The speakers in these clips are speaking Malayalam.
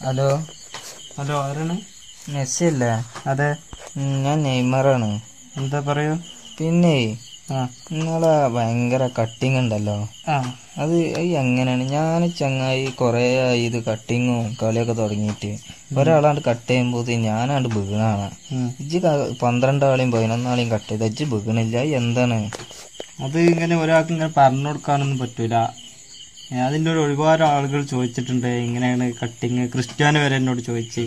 ഹലോ ഹലോ, ആരാണ്? മെസ്സി അല്ലേ? അതെ. ഞാൻ നെയ്മറാണ്. എന്താ പറയൂ? പിന്നെ ആ നിങ്ങളെ ഭയങ്കര കട്ടിങ് ഉണ്ടല്ലോ, ആ അത് എങ്ങനെയാണ്? ഞാൻ ചങ്ങായി കുറേ ആയി ഇത് കട്ടിങ്ങും കളിയൊക്കെ തുടങ്ങിയിട്ട്. ഒരാളാണ്ട് കട്ട് ചെയ്യുമ്പോൾ ഞാനാണ്ട് വീണാണ്. ഇജ്ജ് 12 ആളെയും 11 ആളെയും കട്ട് ചെയ്ത ഇജ്ജ് വീണില്ല, എന്താണ്? അത് ഇങ്ങനെ ഒരാൾക്ക് ഇങ്ങനെ പറഞ്ഞു കൊടുക്കാനൊന്നും പറ്റൂല. അതിൻ്റെ ഒരുപാട് ആളുകൾ ചോദിച്ചിട്ടുണ്ട് എങ്ങനെയാണ് കട്ടിങ്. ക്രിസ്ത്യാനോ വരെ എന്നോട് ചോദിച്ച്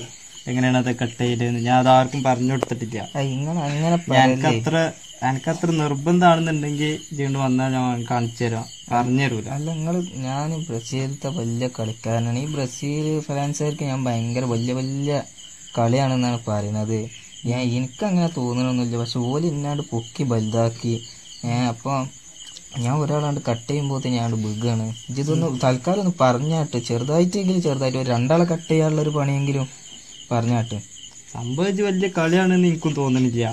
എങ്ങനെയാണ് അത് കട്ട് ചെയ്തതെന്ന്. ഞാൻ അതാർക്കും പറഞ്ഞു കൊടുത്തിട്ടില്ല. നിങ്ങൾ അങ്ങനെ പറയല്ലേ. എനിക്കത്ര നിർബന്ധമാണെന്നുണ്ടെങ്കിൽ ഇതുകൊണ്ട് വന്നാൽ ഞാൻ കാണിച്ചു തരാം, പറഞ്ഞു തരൂല. അല്ല, ഞാൻ ബ്രസീലത്തെ വലിയ കളിക്കാരനാണ്. ഈ ബ്രസീൽ ഫാൻസുകാർക്ക് ഞാൻ ഭയങ്കര വലിയ വലിയ കളിയാണെന്നാണ് പറയുന്നത്. എനിക്കങ്ങനെ തോന്നണമൊന്നുമില്ല, പക്ഷെ ഓല് ഇന്നാണ്ട് പൊക്കി വലുതാക്കി. അപ്പോൾ ഞാൻ ഒരാളാണ്ട് കട്ട് ചെയ്യുമ്പോൾ ഞാൻ ബുഗാണ്. ഇതൊന്ന് തൽക്കാലം ഒന്ന് പറഞ്ഞാട്ട്, ചെറുതായിട്ട് ഒരു 2 ആളെ കട്ട് ചെയ്യാനുള്ളൊരു പണിയെങ്കിലും പറഞ്ഞാട്ട്. സംഭവിച്ച് വലിയ കളിയാണെന്ന് എനിക്കും തോന്നുന്നില്ല.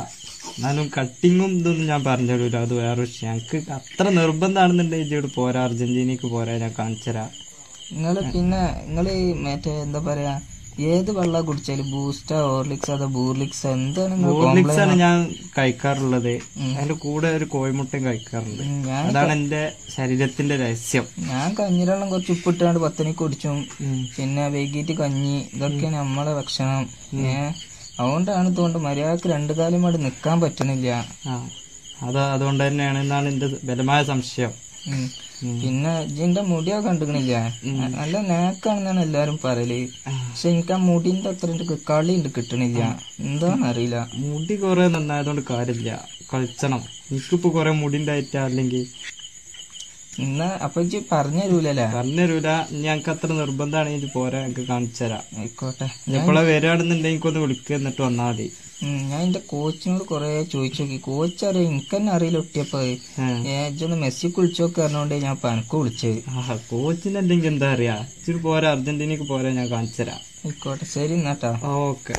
എന്നാലും കട്ടിങ്ങും ഇതൊന്നും ഞാൻ പറഞ്ഞു തരൂല, അത് വേറെ വിഷയം. എനിക്ക് അത്ര നിർബന്ധമാണെന്നുണ്ടെങ്കിൽ ഇതോട് പോരാ, അർജന്റീനക്ക് പോരാ, ഞാൻ കാണിച്ചു തരാം. നിങ്ങൾ മറ്റേ എന്താ പറയാ, ഏത് വെള്ളം കുടിച്ചാലും ബൂസ്റ്റാ, ഹോർലിക്സ്, അതോ ബൂർലിക്സ്, എന്താണ് ഹോർലിക്സ് ആണ് ഞാൻ കഴിക്കാറുള്ളത്. അതിന്റെ കൂടെ ഒരു കോഴിമുട്ടയും കഴിക്കാറുണ്ട്. അതാണ് എന്റെ ശരീരത്തിന്റെ രഹസ്യം. ഞാൻ കഞ്ഞിരവെള്ളം കുറച്ച് ഉപ്പിട്ടാണ്ട് 10 മണിക്ക് കുടിച്ചും, പിന്നെ വൈകിട്ട് കഞ്ഞി, ഇതൊക്കെയാണ് നമ്മളെ ഭക്ഷണം. അതുകൊണ്ടാണ് തോന്നുന്നത് മര്യാദക്ക് 2 കാലം അവിടെ നിക്കാൻ പറ്റണില്ല. അതുകൊണ്ട് തന്നെയാണ് എന്നാണ് എന്റെ ബലമായ സംശയം. പിന്നെ ഇതിന്റെ മുടിയൊക്കെ കണ്ടിക്കണില്ല, നല്ല നേക്കാണെന്നാണ് എല്ലാരും പറയല്. പക്ഷെ എനിക്ക് ആ മുടിന്റെ അത്ര കളി ഉണ്ട് കിട്ടണില്ല, എന്താന്നറിയില്ല. മുടി കുറെ നന്നായതുകൊണ്ട് കാര്യമില്ല, കളിച്ചണം. എനിക്കിപ്പോ കുറെ മുടി ഉണ്ടായിട്ടാ. അല്ലെങ്കിൽ അപ്പൊ ഇജ്ജ് പറഞ്ഞു തരൂലല്ലേ? പറഞ്ഞു തരൂല. ഞങ്ങൾക്ക് അത്ര നിർബന്ധമാണെങ്കിൽ പോരാ, ഞങ്ങൾക്ക് കാണിച്ചു തരാം. ആയിക്കോട്ടെ. എപ്പോഴാ വരികയാണെന്നുണ്ടെങ്കിൽ എനിക്കൊന്ന് വിളിക്കുക, എന്നിട്ട് വന്നാൽ മതി. ഞാൻ എന്റെ കോച്ചിനോട് കൊറേ ചോദിച്ചു നോക്കി. കോച്ച് അറിയാം, എനിക്കെന്നെ അറിയില്ല ഒട്ടിയപ്പോ. ഇജ്ജൊന്ന് മെസ്സിക്ക് വിളിച്ചു നോക്കി പറഞ്ഞോണ്ടേ ഞാൻ പനക്ക് വിളിച്ചത്. കോച്ചിന് എന്തെങ്കിലും എന്താ അറിയാ, ഇച്ചിരി പോരാ, അർജന്റീനക്ക് പോരാ, ഞാൻ കാണിച്ചു തരാം. ആയിക്കോട്ടെ, ശരി എന്നാട്ടാ. ഓക്കെ.